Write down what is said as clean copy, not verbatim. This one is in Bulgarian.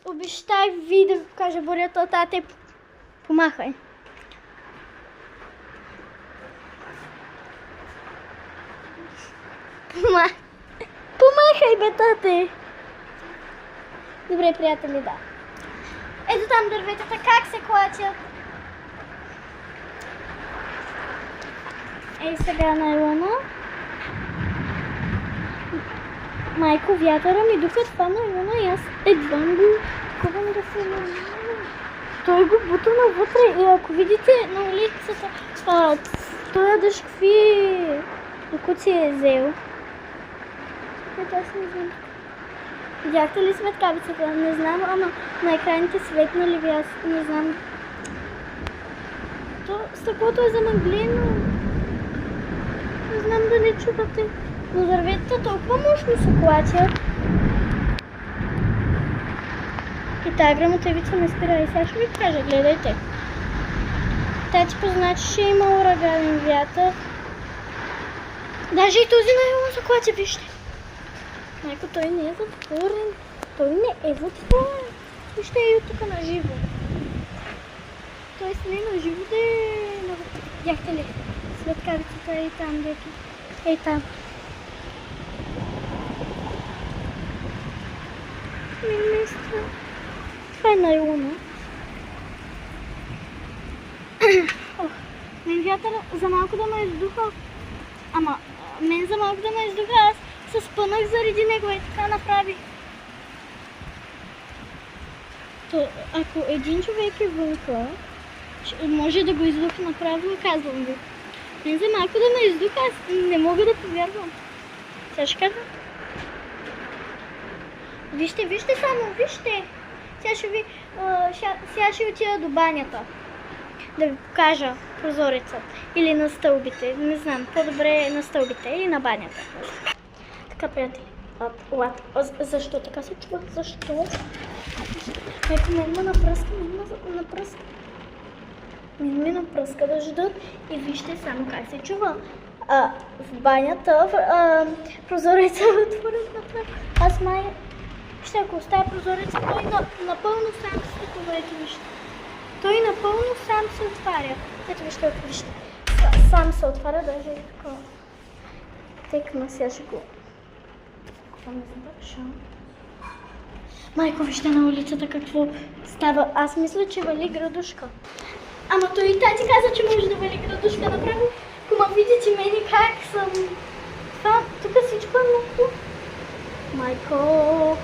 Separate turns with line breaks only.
Обещай ви да кажа бурята, тате, помахай. Помахай, бе, тате. Добре, приятели, да. Ето там дърветата, как се клачат. Ей сега на Илона. Майко, вятъра ми духа това на Илона и аз едвам го такова да се намеря. Той го бута навътре и ако видите на улицата, той дъжд какви докуци е взел. Ето аз не знам. Видяхте ли светкавицата? Не знам, ама на екраните светна ли ви? Аз не знам. То стъклото е замъглено. Не знам дали чувате. Но дърветата толкова мощно се клачат. И тая грамотевица не спира. И сега ще ви кажа, гледайте. Тя ти позначи, че има ураганен вятър. Даже и този на се клача, вижте. Майко, той не е затворен. Той не е затворен. Вижте и от тук на живо. Тоест не на живо, да е... Видяхте ли? Светкавицата е там, дето. Ей там. Мистер. Това е на Илона. Мен вятъра за малко да ме издуха. Ама мен за малко да ме издуха, аз се спънах заради него и така направи. То, ако един човек е вънка, може да го издуха направо, казвам ви. Мен за малко да ме издуха, аз не мога да повярвам. Сега ще кажа. Вижте, вижте само, вижте. Сега ще отида до банята. Да ви покажа прозореца. Или на стълбите. Не знам, по-добре на стълбите или на банята. Така, приятели. Защо така се чува? Защо? Ето мен ме напръска, Мен ме напръска дъждът и вижте само как се чува. В банята прозореца е отворен направо. Аз май... Вижте, ако оставя прозореца, той напълно сам се отваря. Ето вижте. Той напълно сам се отваря. Ето вижте, ако вижте. Сам се отваря, даже и такова. Текна, сега ще го... Какво не забърша? Майко, вижте на улицата какво става. Аз мисля, че вали градушка. Ама той и тати каза, че може да вали градушка направо. Кома видите мене как съм... Това, тук всичко е много. Майко...